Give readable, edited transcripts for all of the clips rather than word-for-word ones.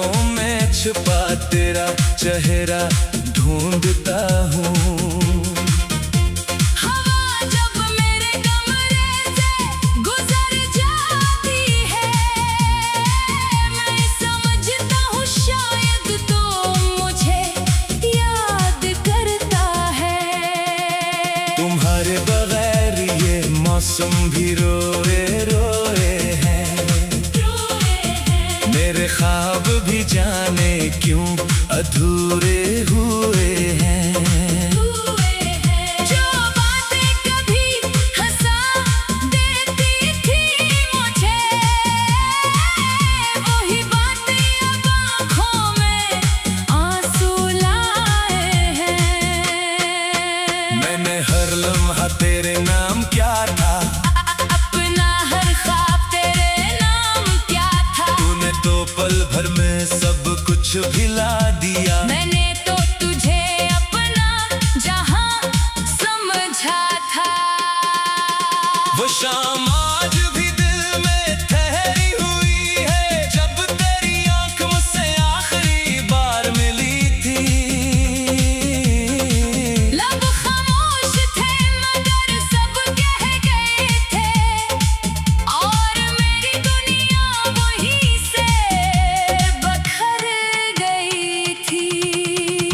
बादलों में छुपा तेरा चेहरा ढूंढता हूँ। तुम्हारे बगैर ये मौसम भी रोए रोए हैं। मेरे ख्वाब भी जाने क्यों अधूरे हुए हैं। जो बातें कभी हंसा देती थी मुझे, वही बातें अब आँखों में आंसू लाए हैं। मैंने हर लम्हा तेरे नाम क्या था, अपना हर ख्वाब तेरे नाम क्या था। तूने तो पल भर में सब कुछ भिला दिया। मैंने तो तुझे अपना जहां समझा था। वो शाम आज भी दिल में ठहरी हुई है, जब तेरी आंख मुझसे आखिरी बार मिली थी। लब खामोश थे मगर सब कह गए थे, और मेरी दुनिया वहीं से बखर गई थी।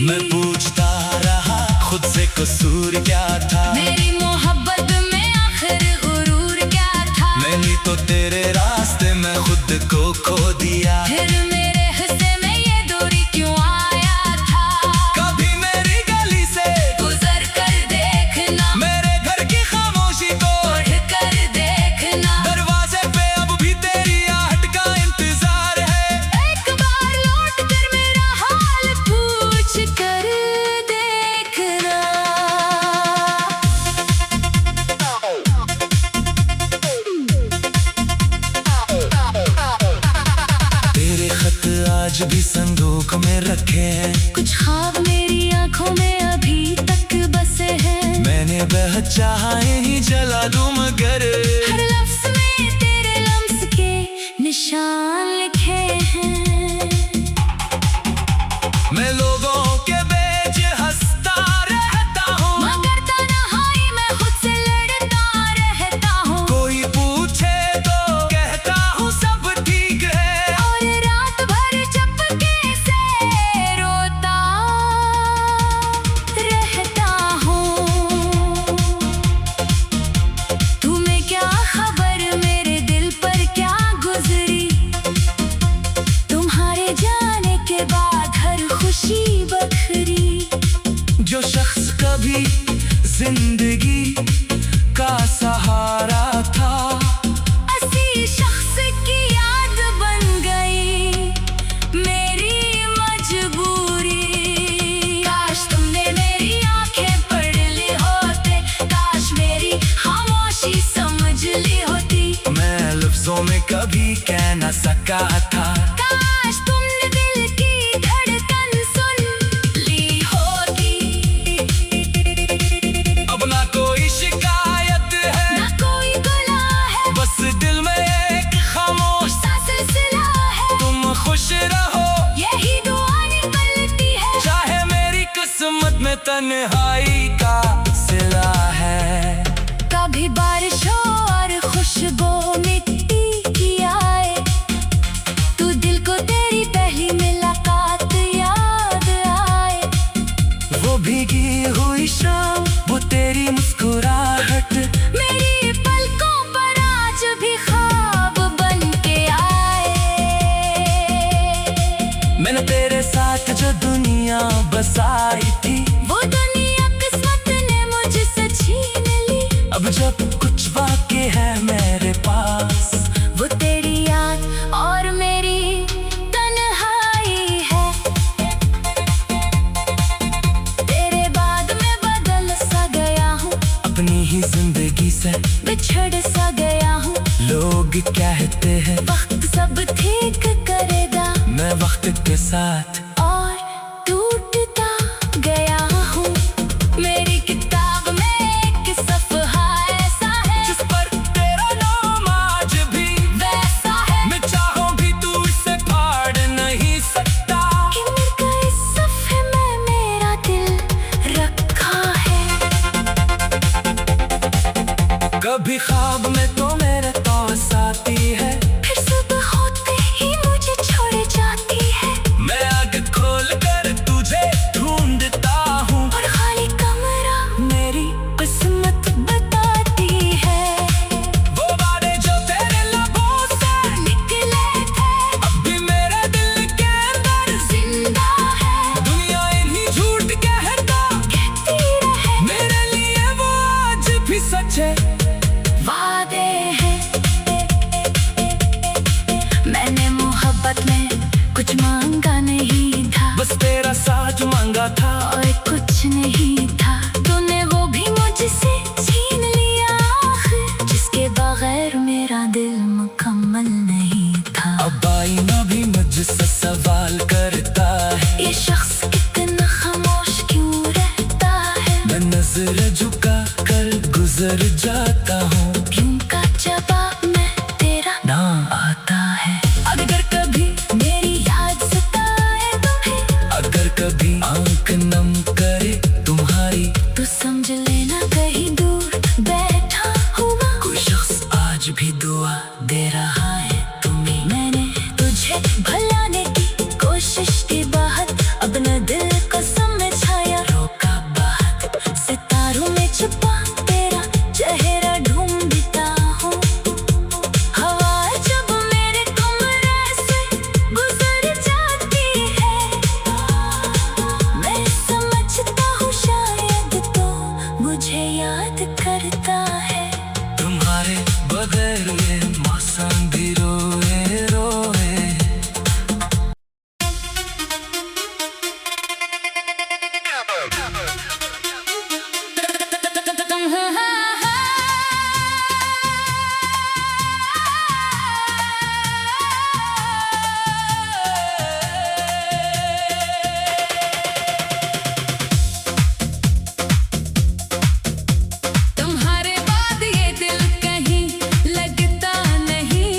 मैं पूछता रहा खुद से कसूर क्या था, मेरी मोहब्बत में आखिर गुरूर क्या था। मैंने तो तेरे रास्ते में खुद को खो दिया। फिर मेरे हिस्से में ये दूरी क्यों आया था। कभी मेरी गली से गुजर कर देखना, मेरे घर की खामोशी को पढ़ कर देखना। दरवाजे पे अब भी तेरी आहट का इंतजार है। एक बार लौट कर मेरा हाल पूछ कर देखना। तेरे खत आज भी संदूक में रखे हैं, कुछ ख्वाब मेरी आंखों में अभी तक बसे हैं। मैंने बेहद चाहा ही जला दूं मगर हर लफ्ज़ में तेरे लम्स के निशान लिखे हैं। मैं लोगों के बीच हंसता रहता हूँ, मगर तन्हाई में खुद से लड़ता रहता हूँ। कोई पूछे तो कहता हूँ सब ठीक है। और रात भर चुपके से रोता रहता हूँ। तुम्हें क्या खबर मेरे दिल पर क्या गुजरी, तुम्हारे जाने के बाद हर खुशी बखरी। जो शख्स कभी जिंदगी का सहारा था, ऐसी शख्स की याद बन गई मेरी मजबूरी। काश तुमने मेरी आंखें पढ़ ली होते, काश मेरी खामोशी समझ ली होती। मैं लफ्जों में कभी कह न सका था। काश तुमने दिल की धड़कन सुन ली होती। अब ना कोई शिकायत है, ना कोई गुनाह है, बस दिल में एक खामोश सा सिलसिला है। तुम खुश रहो, यही दुआ निकलती है। चाहे मेरी किस्मत में तन्हाई का सिला है। कभी बारिश हो और खुशबू मिट्टी की आए, तू दिल को तेरी पहली मुलाकात याद आए। वो भीगी हुई शाम, वो तेरी मुस्कुराहट, मेरी पलकों पर आज भी ख्वाब बन के आए। मैंने तेरे साथ जो दुनिया बसाई थी, वो दुनिया किस्मत ने मुझसे छीन ली। अब जब कुछ बाकी है मेरे पास, वो तेरी याद और मेरी तन्हाई है। तेरे बाद मैं बदल सा गया हूँ, अपनी ही जिंदगी से बिछड़ सा गया हूँ। लोग कहते हैं वक्त सब ठीक करेगा, मैं वक्त के साथ और टूटता गया हूँ। मेरी किताब में एक सफ़हा ऐसा है, जिस पर तेरा नाम आज भी वैसा है। मैं चाहूं भी तू इसे फाड़ नहीं सकता। मांगा था और कुछ नहीं था, तूने वो भी मुझसे छीन लिया आखिर, जिसके बगैर मेरा दिल मुकम्मल नहीं था। अब आईना भी मुझसे सवाल करता है, ये शख्स कितना खामोश क्यों रहता है। मैं नजर झुका कर गुजर जाता हूँ, क्यों का जवाब मैं तेरा ना आता है। अगर कभी मेरी याद सताए तुम्हें, अगर कभी आंख नम करे तुम्हारी, तो समझ लेना कहीं दूर बैठा हुआ कोई शख्स आज भी दुआ दे रहा है तुम्हें। मैंने तुझे भुलाने की कोशिश की बात, अब न दिल को समझाया रोका बात, सितारों में छुपा तेरा चेहरा ढूंढता हूँ। हवा जब मेरे कमरे से गुजर जाती है, मैं समझता हूँ शायद तो मुझे याद करता है। तुम्हारे बगैर ये मौसम भी रोए रोए। तुम्हारे बाद ये दिल कहीं लगता नहीं,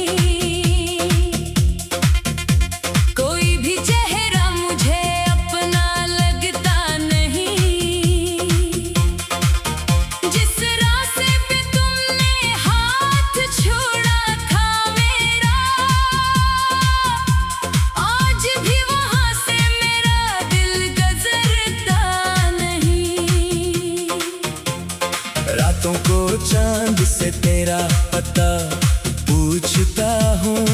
कोई भी चेहरा मुझे अपना लगता नहीं। जिस रास्ते पे तुमने हाथ छोड़ा था मेरा, आज भी वहाँ से मेरा दिल गुजरता नहीं। रातों को चांद से तेरा पता पूछता हूँ,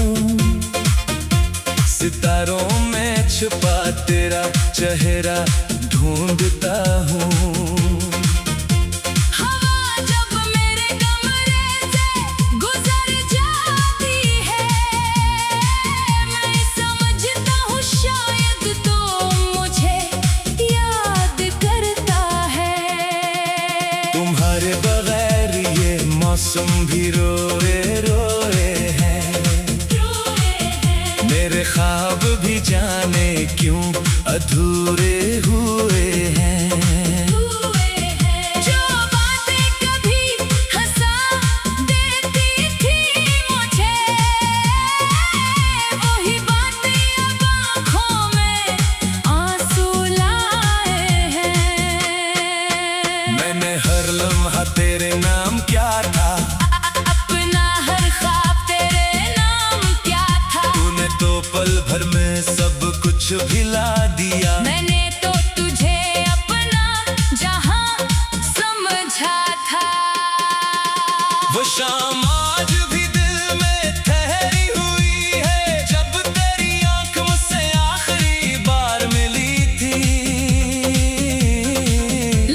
सितारों में छुपा तेरा चेहरा ढूंढता हूँ। हवा जब मेरे कमरे से गुजर जाती है, मैं समझता हूँ शायद तो मुझे याद करता है। तुम्हारे बगैर ये मौसम भी रोए रोए हैं, मेरे ख्वाब भी जाने क्यों अधूरे हुए हैं। जो बातें कभी हंसा देती थी मुझे, वही बातें अब आँखों में आंसू लाए हैं। मैंने हर लम्हा तेरे नाम क्या था, अपना हर ख्वाब तेरे नाम क्या था। तूने तो पल भर में सब कुछ भिला दिया। मैंने तो तुझे अपना जहां समझा था। वो शाम आज भी दिल में ठहरी हुई है, जब तेरी आंख मुझसे आखिरी बार मिली थी।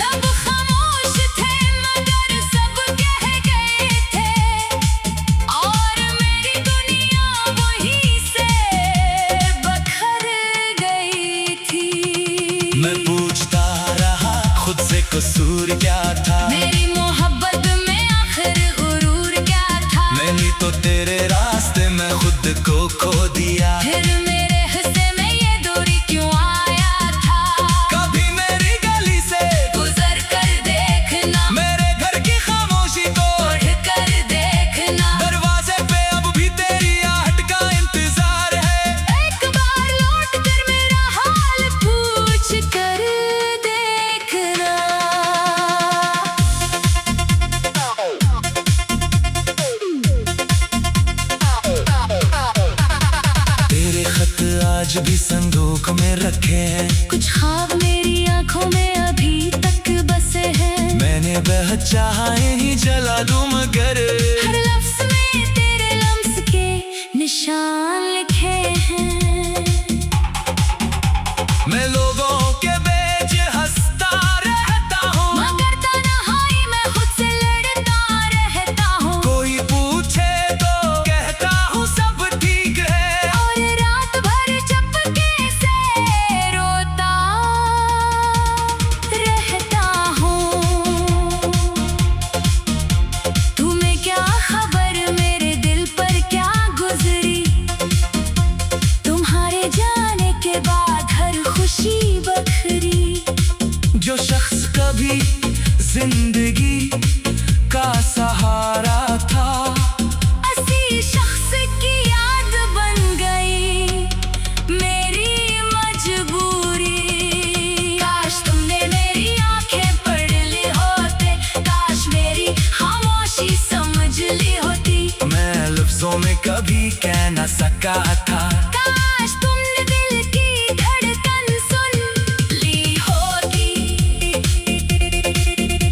लब खामोश थे मगर सब कह गए थे, और मेरी दुनिया वहीं से बखर गई थी। मैं पूछता रहा खुद से कसूर क्या था, मेरी मोहब्बत में आखिर गुरूर क्या था। मैंने तो तेरे रास्ते में खुद को खो दिया। फिर मेरे हिस्से में ये दूरी क्यों आया था। कभी मेरी गली से गुजर कर देखना, मेरे घर की खामोशी को, उठ कर देखना। दरवाजे पे अब भी तेरी आहट का इंतजार है। एक बार लौट कर मेरा हाल पूछ कर देखना। तेरे खत आज भी संदूक में रखे हैं, कुछ ख्वाब मेरी आंखों में अभी तक बसे हैं। मैंने वह चाहे ही जला दूं मगर हर लफ्ज में तेरे लम्स के निशान लिखे हैं। मैं लोगों के बीच हंसता रहता हूँ, मगर तन्हाई में खुद से लड़ता रहता हूँ। कोई पूछे तो कहता हूँ सब ठीक है, और रात भर चुपके से रोता खुशी बखरी। जो शख्स कभी जिंदगी का सहारा था, ऐसी शख्स की याद बन गई मेरी मजबूरी। काश तुमने मेरी आंखें पढ़ ली होते, काश मेरी खामोशी समझ ली होती। मैं लफ्जों में कभी कह न सका था, काश तुमने दिल की धड़कन सुन ली होती।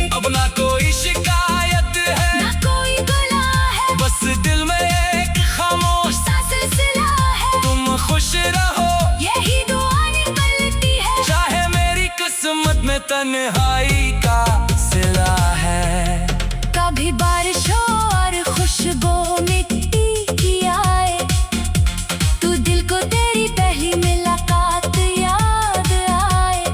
अब ना कोई शिकायत है, ना कोई गुनाह है, बस दिल में एक खामोश सा सिलसिला है। तुम खुश रहो, यही दुआ निकलती है, चाहे मेरी किस्मत में तन्हाई का सिला है। कभी बारिश हो और खुशबू मिट्टी की आए, तू दिल को तेरी पहली मुलाकात याद आए।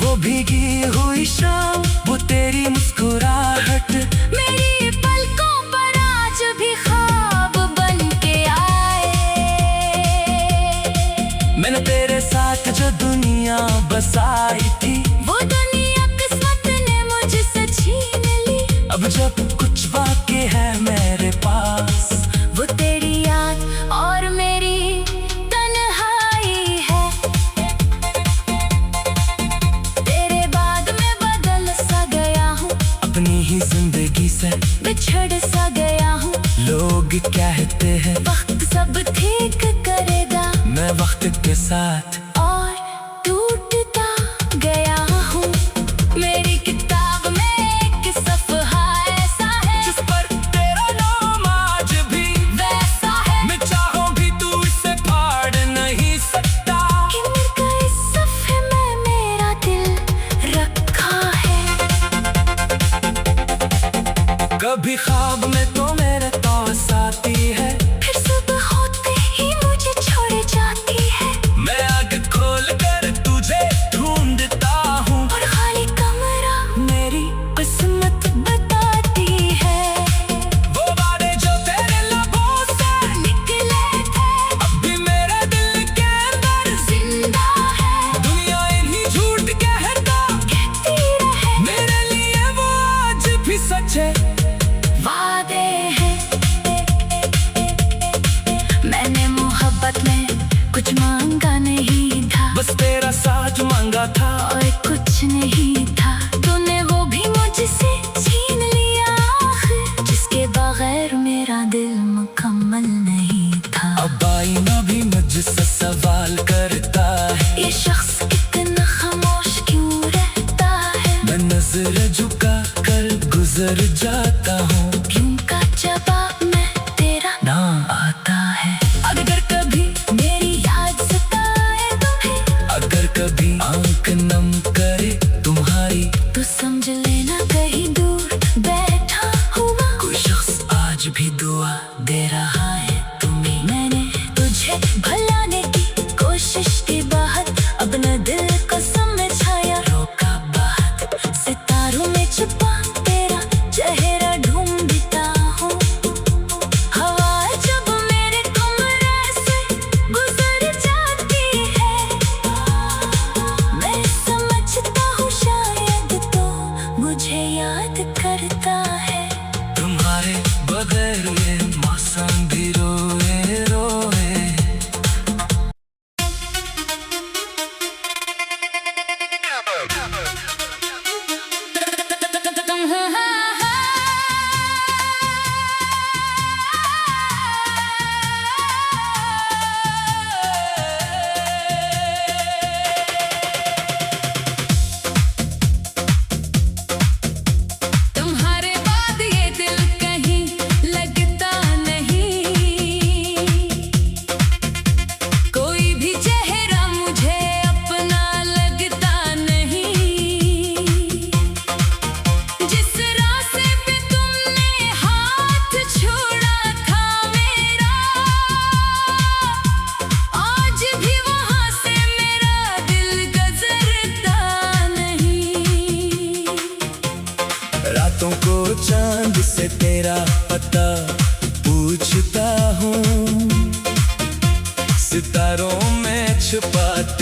वो भीगी हुई शाम, वो तेरी मुस्कुराहट, मेरी पलकों पर आज भी ख्वाब बन के आए। मैंने तेरे साथ जो दुनिया बसाई थी, वो दुनिया किस्मत ने मुझसे छीन ली। अब जब कुछ बाकी है मेरे पास, वो तेरी याद और मेरी तन्हाई है। तेरे बाद मैं बदल सा गया हूँ, अपनी ही जिंदगी से बिछड़ सा गया हूँ। लोग कहते हैं वक्त सब ठीक करेगा, मैं वक्त के साथ और टूटता गया हूँ। मेरी किताब में एक सफ़हा ऐसा है, जिस पर तेरा नाम आज भी वैसा है मैं चाहूं भी तू इसे फाड़ नहीं सकता। कि मिलकर इस सफ़े में मेरा दिल रखा है। कभी ख्वाब में तो मेरे पास आती है, फिर सुबह होते ही मुझे छोड़ जाती है। मैं आग खोल कर तुझे ढूंढता हूँ, और खाली कमरा मेरी किस्मत बताती है। वो वादे जो तेरे लबों से निकले थे अब भी मेरे दिल के अंदर, जिंदा है, दुनिया इन्हीं झूठ कहता कहती रहे मेरे लिए वो आज भी सच है। वादे हैं। मैंने मोहब्बत में कुछ मांगा नहीं था, बस तेरा साथ मांगा था, और कुछ नहीं था। तूने वो भी मुझसे छीन लिया आखिर, जिसके बगैर मेरा दिल मुकम्मल नहीं था। अब आईना भी मुझसे सवाल करता है, ये शख्स कितना खामोश क्यों रहता है। मैं नजर झुका कर गुजर जाता हूँ, क्यों का जवाब मैं तेरा ना आता है। अगर कभी मेरी याद सताए तुम्हें, अगर कभी आंख नम करे तुम्हारी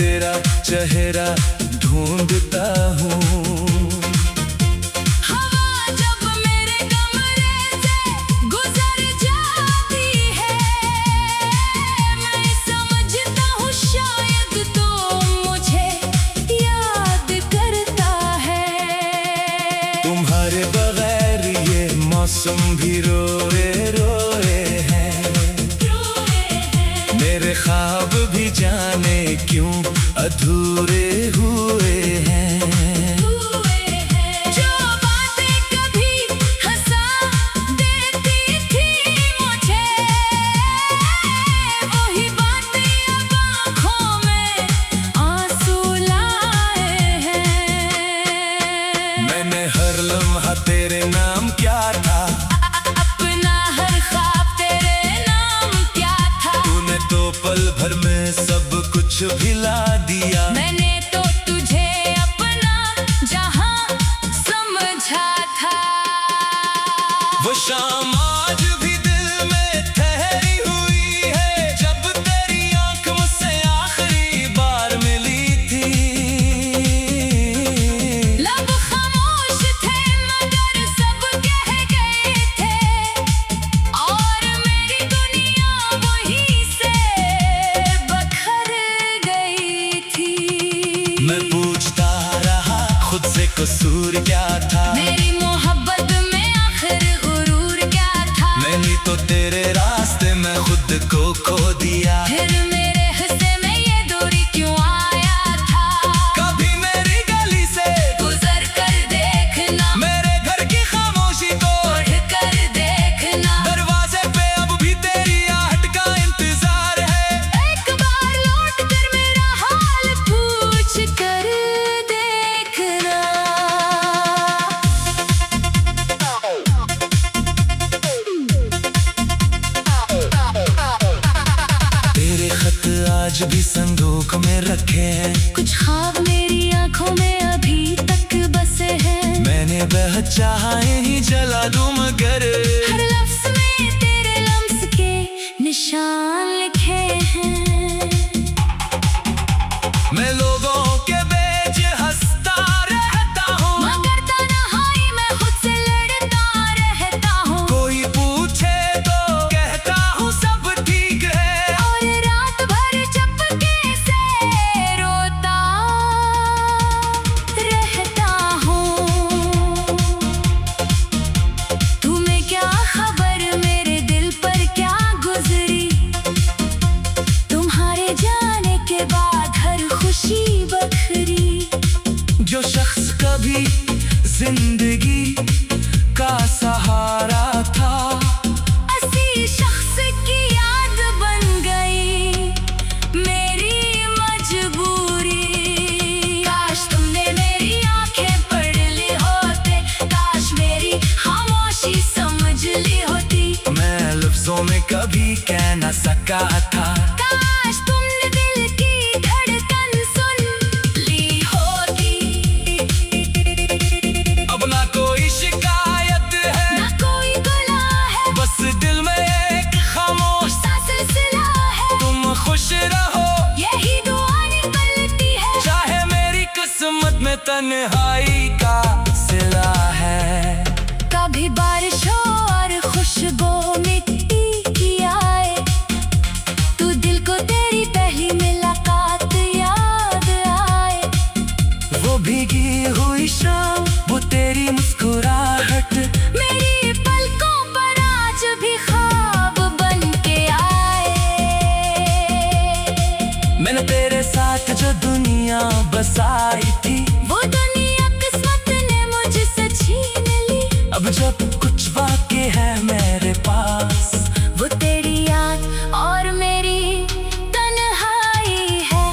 तेरा चेहरा ढूंढता हूँ। हवा जब मेरे कमरे से गुजर जाती है, मैं समझता हूँ शायद तो मुझे याद करता है। तुम्हारे बगैर ये मौसम भी रोए रोए हैं। मेरे ख्वाब भी जाने क्यों अधूरे हुए हैं। जो बातें कभी हंसा देती थी मुझे, वही बातें अब आँखों में आंसू लाए हैं। मैंने हर लम्हा तेरे नाम क्या था, अपना हर ख्वाब तेरे नाम क्या था। तूने तो पल भर में सब कुछ भिला दिया। मैंने तो तुझे अपना जहां समझा था। वो शाम आज भी दिल में ठहरी हुई है, जब तेरी आंख मुझसे आखिरी बार मिली थी। लब खामोश थे मगर सब कह गए थे, और मेरी दुनिया वहीं से बखर गई थी। मैं पूछता रहा खुद से कसूर क्या था, मेरी मोहब्बत में आखिर गुरूर क्या था। मैंने तो तेरे रास्ते में खुद को खो दिया। फिर मेरे हिस्से में ये दूरी क्यों आया था। कभी मेरी गली से गुजर कर देखना, मेरे घर की खामोशी को, उठ कर देखना। दरवाजे पे अब भी तेरी आहट का इंतजार है। एक बार लौट कर मेरा हाल पूछ कर देखना। तेरे खत आज भी संदूक में रखे हैं, कुछ ख्वाब मेरी आंखों में अभी तक बसे हैं। मैंने बेहद चाहा ही जला दूं मगर हर लफ्ज में तेरे लम्स के निशान लिखे हैं। मैं लोगों के बीच हंसता रहता हूँ, मगर तन्हाई में खुद से लड़ता रहता हूँ। कोई पूछे तो कहता हूँ सब ठीक है। और रात भर चुपके से रोता रहता हूँ। तुम्हें क्या खबर मेरे दिल पर क्या गुजरी, तुम्हारे जाने के बाद हर खुशी बखरी। जो शख्स कभी जिंदगी का सहारा था, ऐसी शख्स की याद बन गई मेरी मजबूरी। काश तुमने मेरी आंखें पढ़ ली होते, काश मेरी खामोशी समझ ली होती। मैं लफ्जों में कभी कह न सका था। काश तुमने दिल की धड़कन सुन ली होती। अब ना कोई शिकायत है, ना कोई गुनाह है, बस दिल में एक खामोश सा सिलसिला है। तुम खुश रहो, यही दुआ निकलती है। चाहे मेरी किस्मत में तन्हाई का सिला है। कभी बारिश हो और खुशबू मिट्टी की आए, तू दिल को तेरी पहली मुलाकात याद आए। वो भीगी हुई शाम, वो तेरी मुस्कुराहट, मेरी पलकों पर आज भी ख्वाब बन के आए। मैंने तेरे साथ जो दुनिया बसाई थी, वो दुनिया किस्मत ने मुझसे छीन ली। अब जब कुछ बाकी है मेरे पास, वो तेरी याद और मेरी तन्हाई है।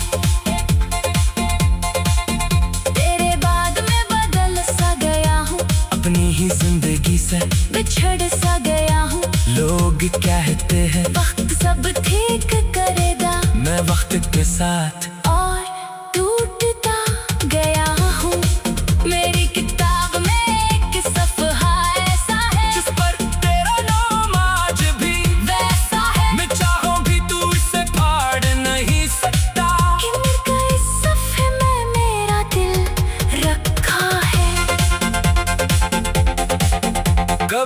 तेरे बाद मैं बदल सा गया हूँ, अपनी ही जिंदगी से बिछड़ सा गया हूँ। लोग कहते हैं वक्त सब ठीक करेगा, मैं वक्त के साथ और टूटता गया हूँ। मेरी किताब में एक सफ़हा ऐसा है, जिस पर तेरा नाम आज भी वैसा है मैं चाहूं भी तू इसे फाड़ नहीं सकता। कि मिलकर इस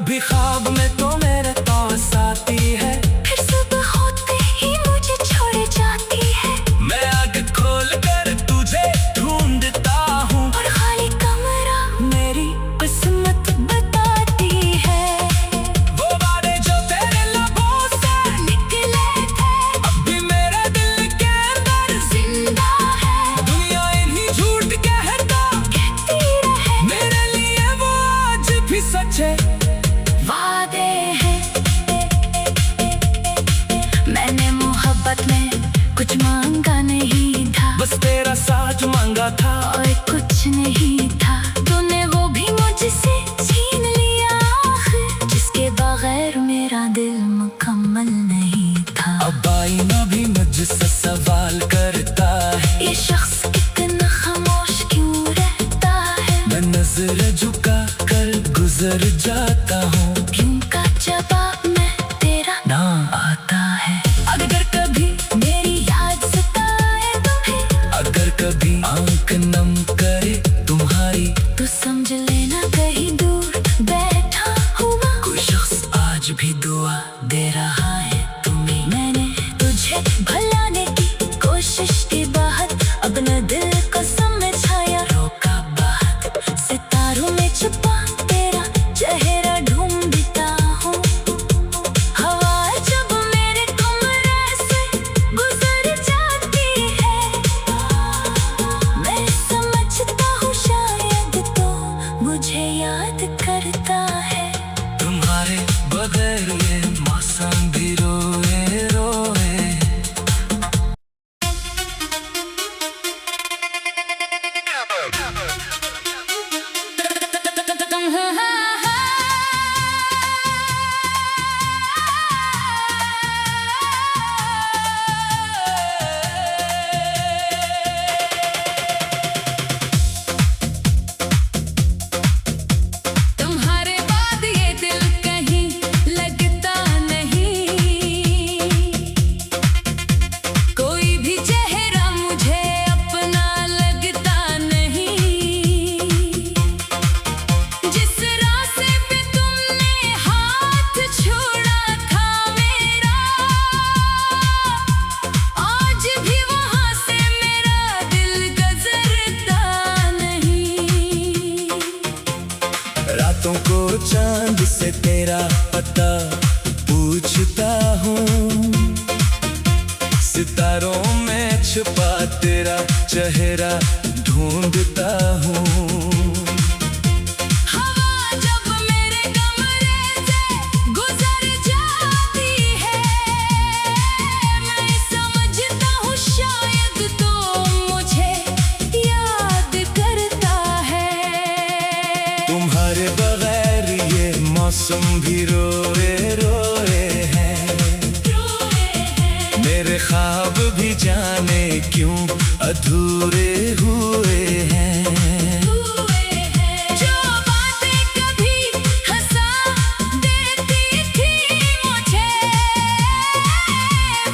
कभी ख्वाब में तो मेरे पास आती है, फिर सुबह होते ही मुझे छोड़ जाती है। मैं आग खोल कर तुझे ढूंढता हूँ, और खाली कमरा मेरी किस्मत बताती है। वो बातें जो तेरे लबों से निकले थे अब भी मेरे दिल के अंदर जिंदा है। दुनिया इन्हीं झूठ कहता कहती रहे मेरे लिए वो आज भी सच है। वादे हैं। मैंने मोहब्बत में कुछ मांगा नहीं था, बस तेरा साथ मांगा था, और कुछ नहीं था। तूने वो भी मुझसे छीन लिया आखिर, जिसके बगैर मेरा दिल मुकम्मल नहीं था। अब आईना भी मुझसे सवाल करता है, ये शख्स इतना खामोश क्यों रहता है। मैं नजर झुका कर गुजर जाता हूँ, क्यों का जवाब मैं तेरा ना आता है। अगर कभी मेरी याद सताए तुम्हें, अगर कभी आंख नम करे तुम्हारी, तो समझ लेना कहीं दूर बैठा हुआ कोई शख्स आज भी दुआ दे रहा है तुम्हें। मैंने तुझे भुलाने की कोशिश के बाद अपना दिल को समझाया, रोका बात सितारों में छुपा तेरा चेहरा ढूंढता हूँ। हवा जब मेरे कमरे से गुजर जाती है, मैं समझता हूँ शायद तो मुझे याद करता है। तुम्हारे बगैर ये मौसम भी रोए रोए। तुम्हारे बाद ये दिल कहीं लगता नहीं, कोई भी चेहरा मुझे अपना लगता नहीं। जिस रास्ते पे तुमने हाथ छोड़ा था मेरा, आज भी वहां से मेरा दिल गुजरता नहीं। रातों को चांद से तेरा पता पूछता हूँ, सितारों में छुपा तेरा चेहरा ढूंढता हूँ। हवा जब मेरे कमरे से गुजर जाती है, मैं समझता हूँ शायद तो मुझे याद करता है। तुम्हारे बगैर ये मौसम भी रोए रोए हैं, मेरे ख्वाब भी जाने क्यों अधूरे हुए हैं। जो बातें कभी हंसा देती थी मुझे,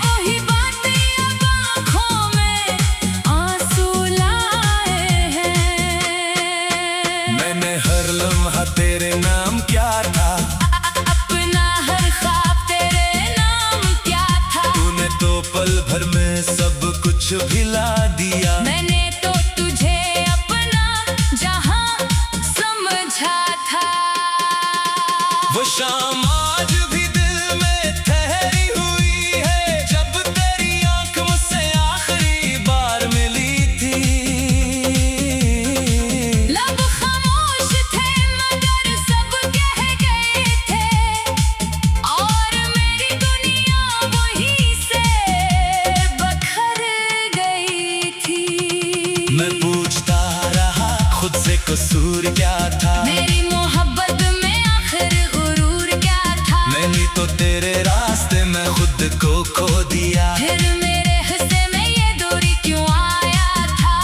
वही बातें अब आँखों में आंसू लाए हैं। मैंने हर लम्हा तेरे नाम क्या था, अपना हर ख्वाब तेरे नाम क्या था। तूने तो पल भर में सब कुछ भिला दिया। मैंने तो तुझे अपना जहां समझा था। वो शाम आज भी दिल में ठहरी हुई है, जब तेरी आंख मुझसे आखिरी बार मिली थी। लब खामोश थे मगर सब कह गए थे, और मेरी दुनिया वहीं से बखर गई थी। मैं पूछता रहा खुद से कसूर क्या था, मेरी मोहब्बत में आखिर गुरूर क्या था। मैंने तो तेरे रास्ते में खुद को खो दिया। फिर मेरे हिस्से में ये दूरी क्यों आया था।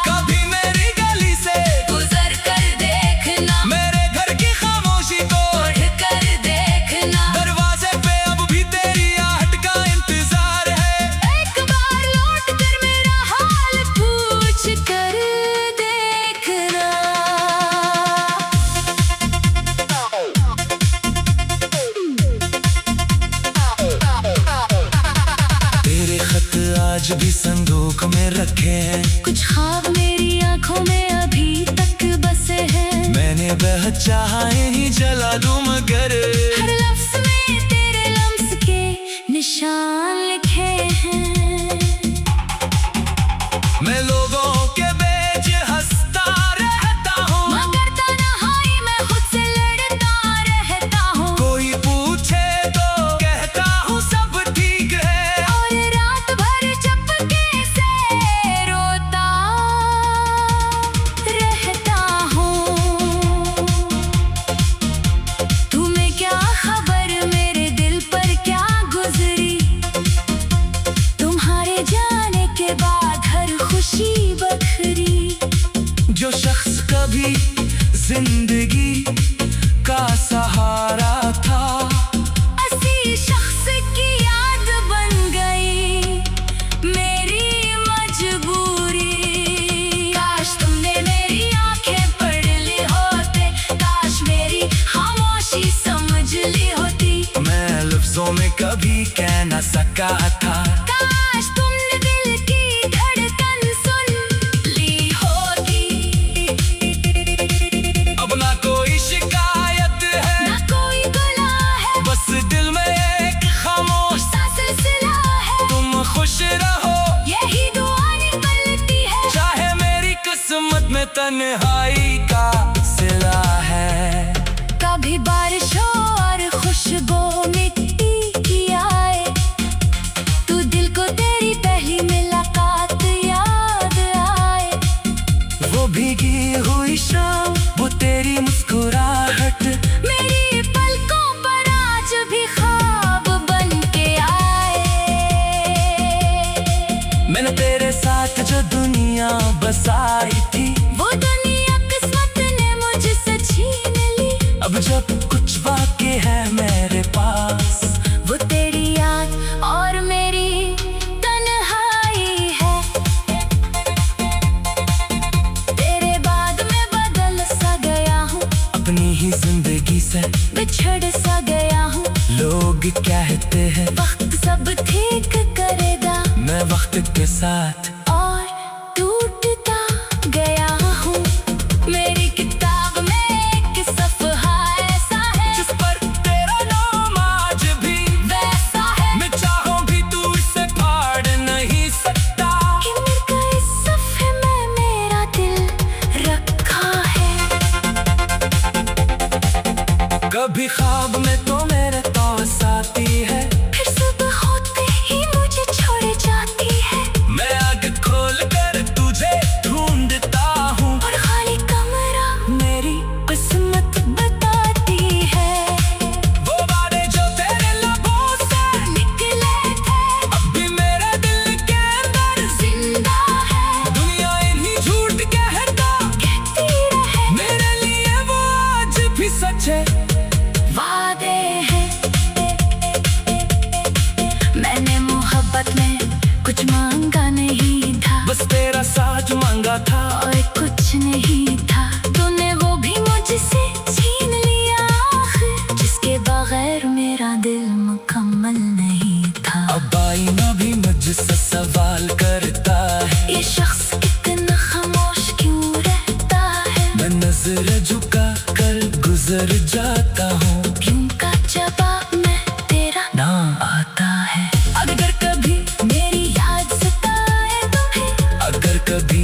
कभी मेरी गली से गुजर कर देखना, मेरे घर की खामोशी को उठ कर देखना। दरवाजे पे अब भी तेरी आहट का इंतजार है। एक बार लौट कर मेरा हाल पूछ कर देखना। चुके हैं। कुछ ख्वाब मेरी आंखों में अभी तक बसे हैं। मैंने बहुत चाहा ही जला दूं मगर हर लफ्ज़ में तेरे लम्स के निशान लिखे हैं। मैं लोगों के बीच हंसता रहता हूँ, मगर तन्हाई में खुद से लड़ता रहता हूँ। कोई पूछे तो कहता हूँ सब ठीक है, और रात भर चुपके से रोता रहता हूँ। तुम्हें क्या खबर मेरे दिल पर क्या गुजरी, तुम्हारे जाने के बाद हर खुशी बखरी। जो शख्स कभी जिंदगी का सहारा था, ऐसी शख्स की याद बन गई मेरी मजबूरी। काश तुमने मेरी आंखें पढ़ ली होते, काश मेरी खामोशी समझ ली होती। मैं लफ्जों में कभी कह न सका था, काश तुमने दिल की धड़कन सुन ली होती। अब ना कोई शिकायत है, ना कोई गुनाह है, बस दिल में एक खामोश सा सिलसिला है। तुम खुश रहो, यही दुआ निकलती है। चाहे मेरी किस्मत में तन्हाई का सिला है। कभी बारिश हो और खुशबू मिट्टी की आए, तू दिल को तेरी पहली मुलाकात याद आए। वो भीगी हुई शाम, वो तेरी मुस्कुराहट, मेरी पलकों पर आज भी ख्वाब बन के आए। मैंने तेरे साथ जो दुनिया बसाई थी, वो दुनिया किस्मत ने मुझसे छीन ली। अब जब कुछ बाकी है मेरे पास, वो तेरी याद और मेरी तन्हाई है। तेरे बाद मैं बदल सा गया हूँ, अपनी ही जिंदगी से बिछड़ सा गया हूँ। लोग कहते हैं वक्त सब ठीक करेगा, मैं वक्त के साथ और टूटता गया हूँ। मेरी किताब में एक सफ़हा ऐसा है, जिस पर तेरा नाम आज भी वैसा है मैं चाहूं भी तू इसे फाड़ नहीं सकता। कि मिलकर इस सफ़े में मेरा दिल रखा है। कभी ख्वाब में तो मेरे पास आती है, फिर सुबह होते ही मुझे छोड़ जाती है। मैं आग खोल कर तुझे ढूंढता हूँ, और खाली कमरा मेरी किस्मत बताती है। वो वादे जो तेरे लबों से निकले थे अब भी मेरे दिल के अंदर जिंदा है, दुनिया इन्हीं झूठ कहता कहती रहे मेरे लिए वो आज भी सच है। वादे हैं। मैंने मोहब्बत में कुछ मांगा नहीं था, बस तेरा साथ मांगा था, और कुछ नहीं था। तूने वो भी मुझसे छीन लिया आखिर, जिसके बगैर मेरा दिल मुकम्मल नहीं था। अब आईना भी मुझसे सवाल करता है, ये शख्स इतना खामोश क्यों रहता है। मैं नजर झुका कर गुजर जाता हूँ, क्यों का जवाब में तेरा नाम आता है। अगर कभी मेरी याद सताए तुम्हें, अगर कभी